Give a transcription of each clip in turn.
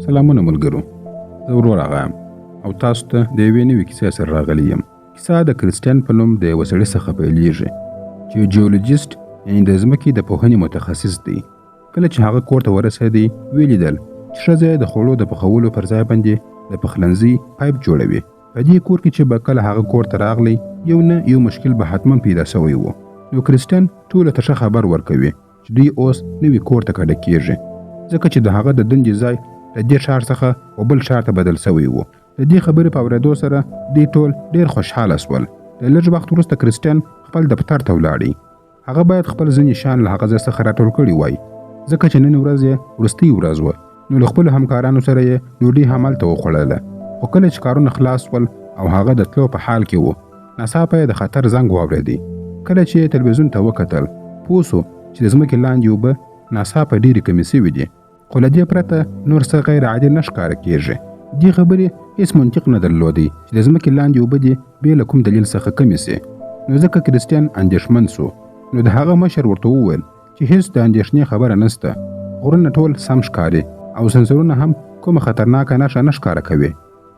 سلامونه ملګرو، زه ورور آغا یم او تاسو ته د یوې نوې کیسې سره راغلی یم. کیسه د کریسټین په نوم د یوه سړي څخه پیلېږي چې یو جیولوجیسټ یعنې د ځمکې د پوهنې متخصص دی. کله چې هغه کور ته ورسېدی ویې لیدل چې ښځه یې د خوړو د پخولو پر ځای باندې د پخلنځي پایپ جوړوي. په دې کور کې چې به کله هغه کور ته راغلی یو نه یو مشکل به حتما پیدا سوی و. نو کریسټین ټولو ته ښه خبر ورکوي چې دوی اوس نوي کور ته کډه کېږي، ځکه چې د هغه د دندې ځای د دې ښار څخه و بل ښار ته بدل سوی و. د دې خبرې په اورېدو سره دوی ټول ډېر خوشحاله سول. د لږ وخت وروسته کریسټین خپل دفتر ته ولاړی. هغه باید خپل ځینې شیان له هغه ځای څخه راټول کړي وای، ځکه چې نن ورځ یې وروستۍ ورځ وه. نو له خپلو همکارانو سره یې ډوډۍ همالته وخوړله. خو کله چې کارونه خلاص ول او هغه د تلو په حال کې و، ناڅاپه یې د خطر زنګ واورېدی. کله چې یې تلویزیون ته وکتل پوه سو چې د ځمکې لاندې اوبه ناڅاپه ډېرې کمې سوي دي، خو له دې پرته نور څه غیر عادي نه ښکاره کېږي. دې خبرې هېڅ منطق نه درلودی چې د ځمکې لاندې اوبه دې بې له کوم دلیل څخه کمې سي. نو ځکه کریسټین اندېښمن سو. نو د هغه مشر ورته وویل چې هېڅ د اندېښنې خبره نسته، غرونه ټول سم ښکاري او سنسرونه هم کومه خطرناکه نښه نه ښکاره کوي.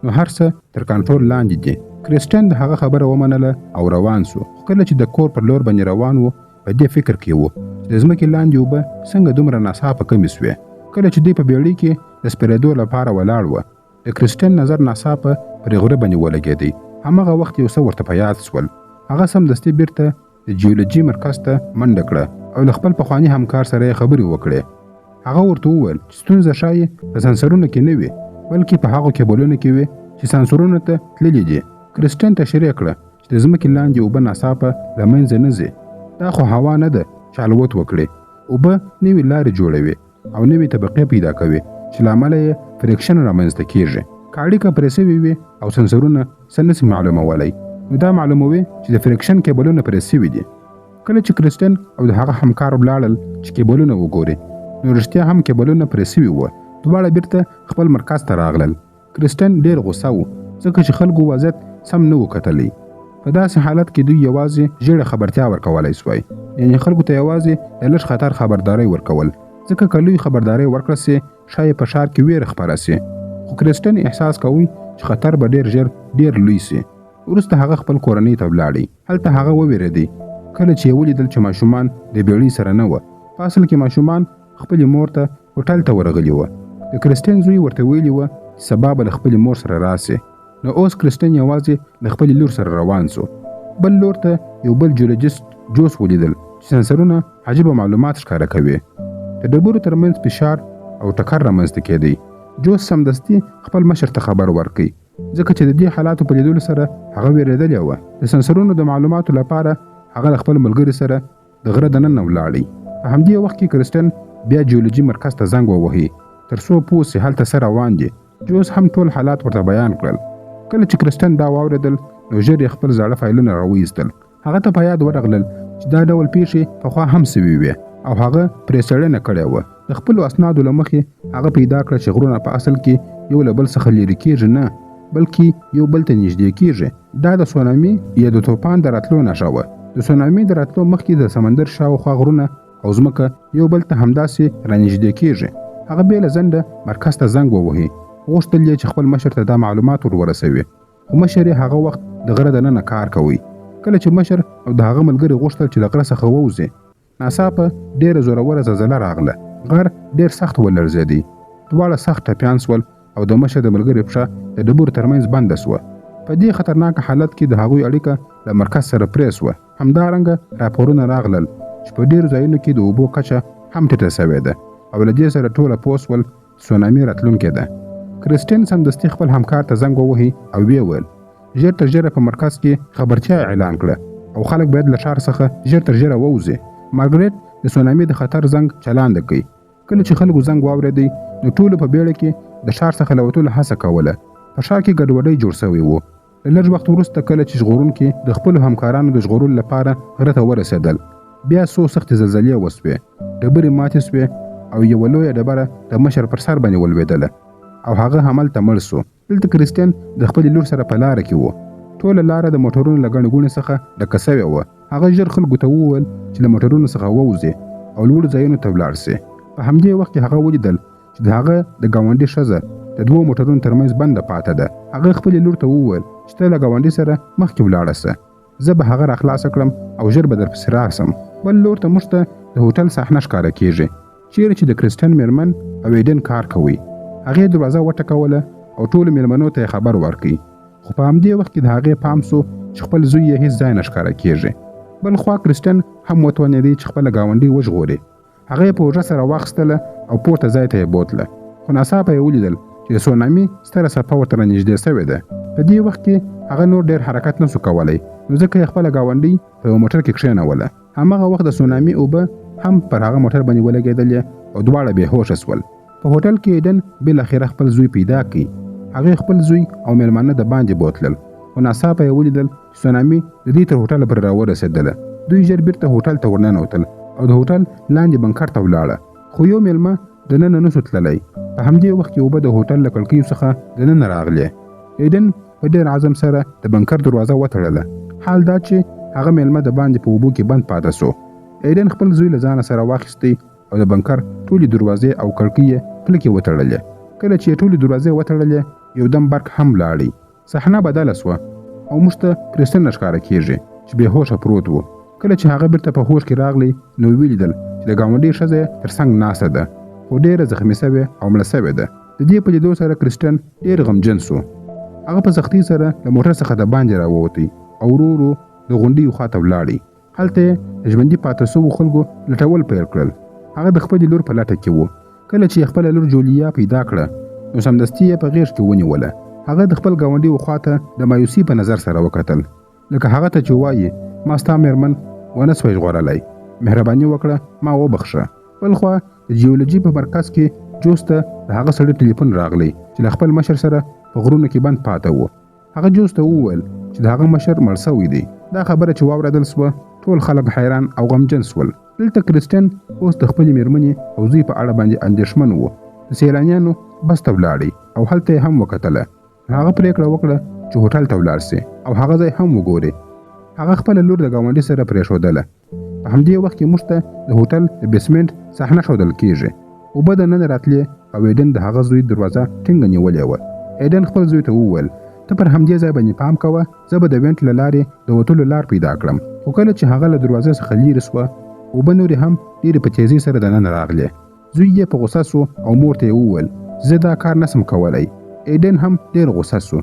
نو هر څه تر کنټرول لاندې دي. کریسټین د هغه خبره ومنله او روان سو. خو کله چې د کور پر لور باندې روان و په دې فکر کې و چې د ځمکې لاندې اوبه څنګه دومره ناڅاپه کمې سوې. کله چې دوی په بیړۍ کې د سپرېدو لپاره ولاړ وه، د کریسټین نظر ناڅاپه پرې غره باندې ولګېدی. هماغه وخت یو څه ورته په یاد سول. هغه سمدستي بیرته د جیولوجي مرکز ته منډه کړه او له خپل پخواني همکار سره یې خبرې وکړې. هغه ورته وویل چې ستونزه ښایي په سنسرونو کې نه وي، بلکې په هغو کیبلونو کې وي چې سنسرونو ته تللي دي. کریسټین تشریح کړه چې د ځمکې لاندې اوبه ناڅاپه له منځه نه ځي. دا خو هوا نه ده چې الوت وکړي. اوبه نوې لارې جوړوي او نوې طبقې پیدا کوي چې له امله یې فریکشن رامنځته کېږي. که اړیکه پرې سوې وي او سنسرونه څه نسي معلومولی، نو دا معلوموي چې د فریکشن کیبلونه پرې سوي دي. کله چې کریسټین او د هغه همکار ولاړل چې کیبلونه وګوري، نو رښتیا هم کیبلونه پرې سوي وه. دواړه بیرته خپل مرکز ته راغلل. کریسټین ډېر غوسه و، ځکه چې خلکو وضعیت سم نه و کتلی. په داسې حالت کې دوی یوازې ژېړه خبرتیا ورکولی سوای، یعنې خلکو ته یوازې د لږ خطر خبرداری ورکول، ځکه که لوی خبرداری ورکړه سي ښایي په ښار کې ویره خپره سي. خو کریسټین احساس کوي چې خطر به ډېر ژر ډېر لوی سي. وروسته هغه خپل کورنۍ ته ولاړی. هلته هغه وویرېدی کله چې یې ولیدل چې ماشومان د بیړۍ سره نه وه. په اصل کې ماشومان خپلې مور ته هوټل ته ورغلي وه. د کریسټین زوی ورته ویلي وه چې سبا به له خپلې مور سره راسي. نو اوس کریسټین یوازې د خپلې لور سره روان سو. بل لور ته یو بل جیولوجیسټ جوس ولیدل چې سنسرونه عجیبه معلومات ښکاره کوي. د ډبرو ترمنځ فشار او ټکر رامنځته کېدی. جوس سمدستي خپل مشر ته خبر ورکړي، ځکه چې د دې حالاتو په لیدلو سره هغه ویرېدلی وه. د سنسرونو د معلوماتو لپاره هغه له خپل ملګري سره د غره دننه ولاړی. په همدې وخت کې کریسټین بیا جیولوجي مرکز ته زنګ ووهي تر څو پوه سي هلته څه روان دي. جوس هم ټول حالات ورته بیان کړل. کله چې کریسټین دا واورېدل نو ژر یې خپل زاړه فایلونه راویستل. هغه ته په یاد ورغلل چې دا ډول پیښې پخوا هم سوي وې او هغه پرې څېړنه کړې وه. د خپلو اسنادو له مخې هغه پیدا کړه چې غرونه په اصل کې یو له بل څخه لرې کېږي نه، بلکې یو بل ته نږدې کېږي. دا د سونامي یا د طوفان د راتلو نښه وه. د سونامي د راتلو مخکې د سمندر شاوخوا غرونه او ځمکه یو بل ته همداسې رانږدې کېږي. هغه بې له ځنډه مرکز ته زنګ ووهي. غوښتل یې چې خپل مشر ته دا معلومات ورورسوي، خو مشر یې هغه وخت د غره دننه کار کوي. کله چې مشر او د هغه ملګري غوښتل چې له غره څخه ووځي، ناڅاپه ډېره زوروره زلزله راغله. غر ډېر سخت ولړزېدی. دواړه سخت ټپیان سول او د مشر د ملګري پښه د ډبرو ترمنځ بنده سوه. په دې خطرناکه حالت کې د هغوی اړیکه له مرکز سره پرې سوه. همدارنګه راپورونه راغلل چې په ډېرو ځایونو کې د اوبو کچه هم ټیټه سوې ده او له دې سره ټوله پوه سول سونامي راتلونکې ده. کریسټین سمدستي خپل همکار ته زنګ ووهي او ویې ویل ژر تر ژره په مرکز کې خبرتیا اعلان کړه او خلک باید له ښار څخه ژر تر ژره ووځي. مارګریټ د سونامي د خطر زنګ چلانده کړي. کله چې خلکو زنګ واورېدی نو ټولو په بیړه کې د ښار څخه له وتلو هڅه کوله. په ښار کې ګډوډۍ جوړ سوی و. له لږ وخت وروسته کله چې ژغورونکي د خپلو همکارانو د ژغورلو لپاره غره ته ورسېدل، بیا څو سختې زلزلې وسوې. ډبرې ماتې سوې او یوه لویه ډبره د مشر پر سر باندې ولوېدله او هغه همالته مړ سو. دلته کریسټین د خپلې لور سره په لاره کې و. ټوله لاره د موټرونو له ګڼې ګوڼې څخه ډکه سوې وه. هغه ژر خلکو ته وویل چې له موټرونو څخه ووځي او لوړو ځایونو ته ولاړ سي. په همدې وخت کې هغه ولیدل چې د هغه د ګاونډي ښځه د 2 موټرونو ترمنځ بنده پاته ده. هغه خپلې لور ته وویل چې ته له ګاونډي سره مخکې ولاړه سه، زه به هغه راخلاصه کړم او ژر به درپسې راسم. بل لور ته موږ ته د هوټل صحنه ښکاره کیږي چیرې چې د کرسټن میرمن او ایډن کار کوي. هغې دروازه وټکوله او ټولو میلمنو ته یې خبر ورکړي، خو په همدې وخت کې د هغې پام سو چې خپل زوی یې هیڅ ځای نه ښکاره کیږي. بل خوا کرسټن هم وتوانېدی چې خپله ګاونډي وژغوري. هغه یې په اوږه سره واخیستله او پورته ځای ته یې بوتله، خو ناڅاپه یې ولیدل چې د سونامي ستره څپه ورته رانږدې سوې ده. په دې وخت کې هغه نور ډېر حرکت نسو کولی، نو ځکه یې خپله ګاونډۍ په یو موټر کې کښېنوله. هماغه وخت د سونامي اوبه هم پر هغه موټر باندې ولګېدلې او دواړه بې هوښه سول. په هوټل کې ایډن بالاخره خپل زوی پیدا کړي. هغې خپل زوی او میلمانه د باندې بوتلل، خو ناڅاپه یې ولیدل چې سونامي د دې تر هوټله پورې راورسېدله. دوی ژر بیرته هوټل ته ورننوتل او د هوټل لاندې بنکر ته ولاړه، خو یو میلمه دننه نسو تللی. په همدې وخت کې اوبه د هوټل له کړکیو څخه دننه راغلې. ایډن په ډېر عزم سره د بنکر دروازه وتړله. حال دا چې هغه میلمه د باندې په اوبو کې بند پاته سو. ایډن خپل زوی له ځانه سره واخیستی او د بنکر ټولې دروازې او کړکۍ یې کلکې وتړلې. کله چې یې ټولې دروازې وتړلې یو دم برق هم لاړی. صحنه بدله سوه او موږ ته کرسټن ښکاره کیږي چې بې هوښه پروت و. کله چې هغه بیرته په هوښ کې راغلی نو ولیدل چې د ګاونډي ښځه تر څنګ ناسته ده، خو ډېره زخمي سوې او مړه سوې ده. د دې په لیدو سره کرسټن ډېر غمجن سو. هغه په سختۍ سره له موټر څخه د باندې راووتی او ورو ورو د غونډۍ خواته ولاړی. هلته یې د ژوندي پاته سوو خلکو لټول پیل کړل. هغه د خپلې لور په لټه کې و. کله چې یې خپله لور جولیا پیدا کړه نو سمدستي یې په غېږ کې ونیوله. هغه د خپل ګاونډي خواته د مایوسۍ په نظر سره وکتل، لکه هغه ته چې وایي ما ستا میرمن ونه سوی ژغورلی، مهرباني وکړه ما وبخښه. بل خوا د جیولوژي په مرکز کې جوس ته د هغه سړي ټلیفون راغلی چې له خپل مشر سره په غرونو کې بند پاته و. هغه جوس ته وویل چې د هغه مشر مړ سوی دی. دا خبره چې واورېدل سوه ټول خلک حیران او غمجن سول. دلته کرسټن اوس د خپلې میرمنې او زوی په اړه باندې اندېښمن و. د سیلانیانو بس ته ولاړی او هلته یې هم وکتله. هغه پرېکړه وکړه چې هوټل ته ولاړ سي او هغه ځای هم وګوري. هغه خپله لور د ګاونډي سره پرېښودله. په همدې وخت کې موږ ته د هوټل د بیسمنټ صحنه ښودل کیږي. اوبه دننه راتلې او ایډن د هغه زوی دروازه ټینګه نیولې وه. ایډن خپل زوی ته وویل ته پر همدې ځای باندې پام کوه، زه به د وینټ له لارې د وتلو لار پیدا کړم. خو کله چې هغه له دروازې څخه لیرې سوه اوبه نورې هم ډېرې په تیزۍ سره دننه راغلې. زوی یې په غوسه سو او مور ته یې وویل زه دا کار نسم کولی. ایډن هم ډېر غوسه سو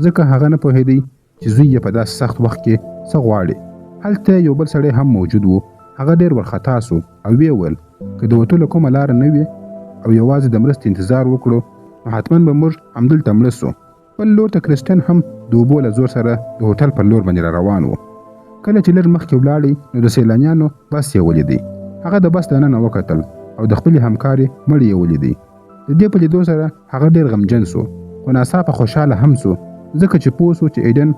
ځکه هغه نه پوهېدی چې زوی یې په داسې سخت وخت کې څه غواړي. هلته یو بل سړی هم موجود و. هغه ډېر ورخطا سو او ویې ویل که د وتلو کومه لاره نه وي او یوازې د مرستې انتظار وکړو نو حتما به موږ همدلته مړه سو. بل لور ته کرسټن هم د اوبو له زور سره د هوټل پر لور باندې را روان و. کله چې لږ مخکې ولاړی نو د سیلانیانو بس یې ولیدی. هغه د بس دننه وکتل او د خپلې همکارې مړی یې ولیدی. د دې په لیدو سره هغه ډېر غمجن سو، خو ناڅاپه خوشحاله هم سو ځکه چې پوه سو چې ایډن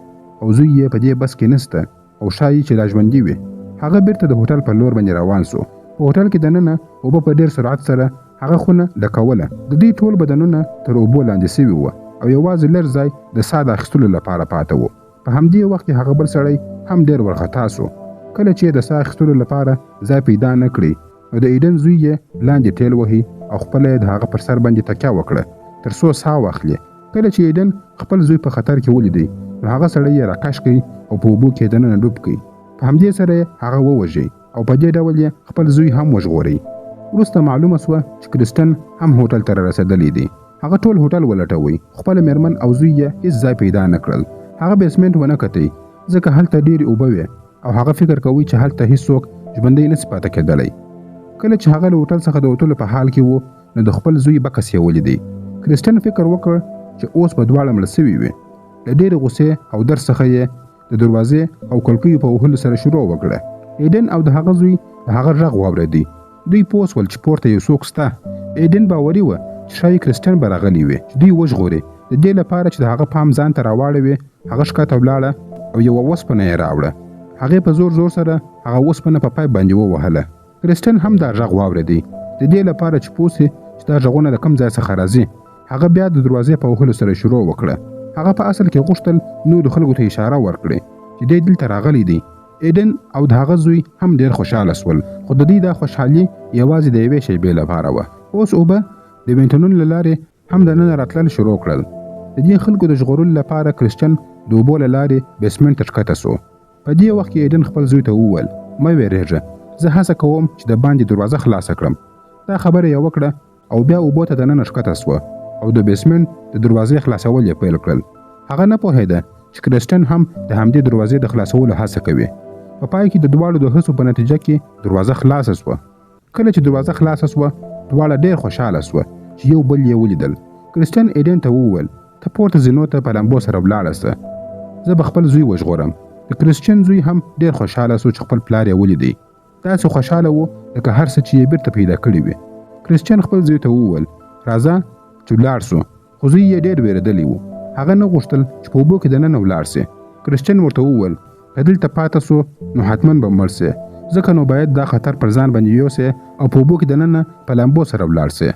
او زوی یې په دې بس کې نسته او ښایي چې لا ژوندي وي. هغه بیرته د هوټل پر لور باندې روان سو. په هوټل کې دننه اوبه په ډېر سرعت سره هغه خونه ډکوله. د دوی ټول بدنونه تر اوبو لاندې سوي وو او یوازې لږ ځای د ساه د اخیستلو لپاره پاته و. په همدې وخت کې هغه بل سړی هم ډېر ورخطا سو. کله چې د ساه اخیستلو لپاره ځای پیدا نه کړي نو د ایډن زوی یې لاندې ټیل وهي او خپله یې د هغه پر سر باندې تکیه وکړه تر څو ساه واخلي. کله چې ایډن خپل زوی په خطر کې ولیدی نو هغه سړی یې راکش کړي او په اوبو کې دننه ډوب کړي. په همدې سره یې هغه ووژي او په دې ډول یې خپل زوی هم وژغوري. وروسته معلومه سوه چې کرسټن هم هوټل ته رارسېدلی دی. هغه ټول هوټل ولټوي، خپله میرمن او زوی یې هېڅ ځای پیدا نه کړل. هغه بیسمنټ ونه کتی ځکه هلته ډېرې اوبه وې او هغه فکر کوي چې هلته هېڅوک ژوندی نسي پاته کېدلی. کله چې هغه له هوټل څخه د وتلو په حال کې و نو د خپل زوی بکس یې ولیدی. کرسټن فکر وکړ چې اوس به دواړه مړه سوي وي. له ډېرې غوسې او درد څخه یې د دروازې او کړکیو په وهلو سره شروع وکړه. ایډن او د هغه زوی د هغه غږ واورېدی. دوی پوه سول چې پورته یو څوک سته. ایډن باوري وه چې ښایي کرسټن به راغلی وي چې دوی وژغوري. د دې لپاره چې د هغه پام ځان ته راواړوي هغه ښکته ولاړه او یوه وسپنه یې راوړه. هغې په زور زور سره هغه وسپنه په پایپ باندې ووهله. کرسټن هم دا غږ واورېدی. د دې لپاره چې پوه سي چې دا غږونه د کوم ځای څخه راځي هغه بیا د دروازې په وهلو سره شروع وکړه. هغه په اصل کې غوښتل نورو خلکو ته اشاره ورکړي چې دی دلته راغلی دی. ایډن او د هغه زوی هم ډېر خوشحاله سول، خو د دوی دا خوشحالي یوازې د یوې شیبې لپاره وه. اوس اوبه د وینټنون له لارې هم دننه راتلل شروع کړل. د دې خلکو د ژغورلو لپاره کرسچن د اوبو له لارې بیسمنټ ته ښکته سو. په دې وخت کې ایډن خپل زوی ته وویل مه ویرېږه، زه هڅه کوم چې د باندې دروازه خلاصه کړم. دا خبره یې وکړه او بیا اوبو ته دننه ښکته سوه او د بیسمنټ د دروازې خلاصول یې پیل کړل. هغه نه پوهېده چې کرسچن هم د همدې دروازې د خلاصولو هڅه کوي. په پای کې د دواړو د هڅو په نتیجه کې دروازه خلاصه سوه. کله چې دروازه خلاصه سوه دواړه ډېر خوشحاله سوه چې یو بل یې ولیدل. کرسچن ایډن ته وویل ته پورته زینو ته په لامبو سره ولاړه سه، زه به خپل زوی وژغورم. د کرسچن زوی هم ډېر خوشحاله سو چې خپل پلار یې ولیدی. داسې خوشحاله و لکه هر څه چې یې بیرته پیدا کړي وي. کرسچن خپل زوی ته وویل راځه چې ولاړ سو، خو زوی یې ډېر ویرېدلی و. هغه نه غوښتل چې په اوبو کې دننه ولاړ سي. کرسچن ورته وویل که دلته پاته سو نو حتما به مړ سي، ځکه نو باید دا خطر پر ځان باندې یوسې او په اوبو کې دننه په لامبو سره ولاړ سي.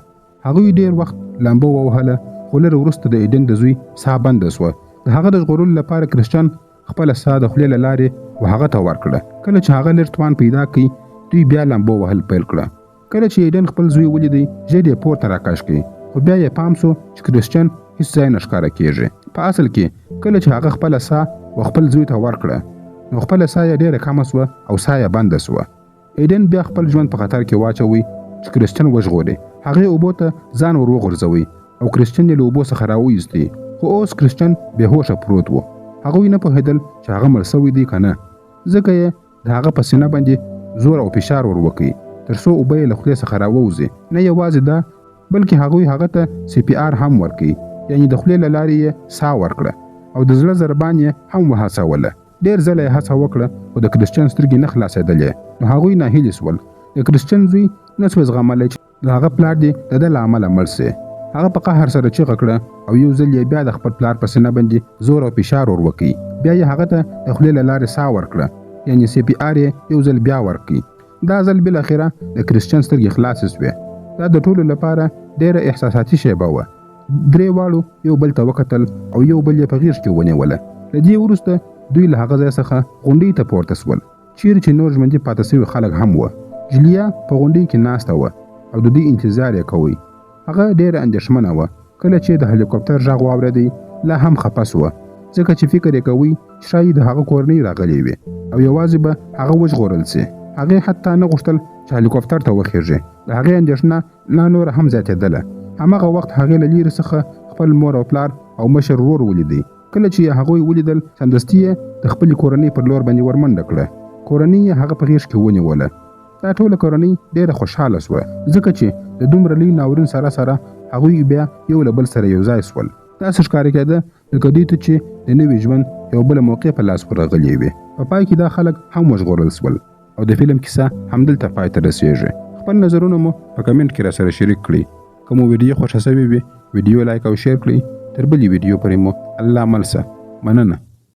هغوی ډېر وخت لامبو ووهله خو لږ وروسته د ایډن د زوی ساه بنده سوه. د هغه د ژغورلو لپاره کرسچن خپله ساه د خولې له لارې هغه ته ورکړه. کله چې هغه لږ توان پیدا کړي دوی بیا لامبو وهل پیل کړه. کله چې ایډن خپل زوی ولیدی ژر یې پورته راکش کړي، خو بیا یې پام سو چې کرسچن هیڅ ځای نه ښکاره کېږي. په اصل کې کله چې هغه خپله ساه و خپل زوی ته ورکړه نو خپله ساه یې ډېره کمه سوه او ساه یې بنده سوه. ایډن بیا خپل ژوند په خطر کې واچوي چې کرسچن وژغوري. هغې اوبو ته ځان ور وغورځوي او کرسچن یې له اوبو څخه راوایستی، خو اوس کرسچن بېهوشه پروت و. هغوی نه پوهېدل چې هغه مړ سوی دی که نه، ځکه یې د هغه په سینه باندې زور او فشار ور وکړي تر څو اوبه یې له خولې څخه راووځي. نه یوازې دا بلکې هغوی هغه ته CPR هم ورکړي، یعنې د خولې له لارې یې ساه ورکړه او د زړه ضربان یې هم وهڅوله. ډېر ځله یې هڅه وکړه خو د کرسچن سترګې نه خلاصېدلې، نو هغوی ناهیلي سول. د کرسچن زوی نه سو زغملی چې د هغه پلار دې د ده له امله مړ سي. هغه په قهر سره چیغه کړه او یو ځل یې بیا د خپل پلار په سینه باندې زور او فشار ور وکړي. بیا یې هغه ته د خولې له لارې ساه ورکړه، یعنې CPR یې یو ځل بیا ورکړي. دا ځل بالاخره د کرسچن سترګې خلاصې سوې. دا د ټولو لپاره ډېره احساساتي شیبه وه. درې واړو یو بل ته وکتل او یو بل یې په غېږ کې ونیوله. له دې وروسته دوی له هغه ځای څخه غونډۍ ته پورته سول چیرې چې نور ژوندي پاته سوي خلک هم وه. جولیا په غونډۍ کې ناسته وه او د دوی انتظار یې کوی. هغه ډېره اندېښمنه وه. کله چې د هلیکوپټر غږ واورېدی لا هم خفه سوه، ځکه چې فکر یې کوي چې ښایي د هغه کورنۍ راغلې وي او یوازې به هغه وژغورل سي. هغې حتی نه غوښتل چې هلیکوپټر ته وخیژي. د هغې اندېښنه لا نوره هم زیاتېدله. هماغه وخت هغې له لیرې څخه خپل مور او پلار او مشر ورور ولیدی. کله چې یې هغوی ولیدل سمدستي یې د خپلې کورنۍ پر لور باندې ورمنډه کړه. کورنۍ یې هغه په غېږ کې ونیوله. دا ټوله کورنۍ ډېره خوشحاله سوه، ځکه چې د دومره لوی ناورین سره سره هغوی بیا یو له بل سره یو ځای سول. داسې ښکاره کېده لکه دوی ته چې د نوي ژوند یو بله موقع په لاس ورغلې وي. په پای کې دا خلک هم وژغورل سول او د فلم کیسه همدلته پای ته رسېږي. خپل نظرونه مو په کمنټ کې راسره شریک کړئ. که مو ویډیو خوښه سوې وي ویډیو لایک او شیر کړئ. تر بلې ویډیو پورې مو الله مل شه. مننه.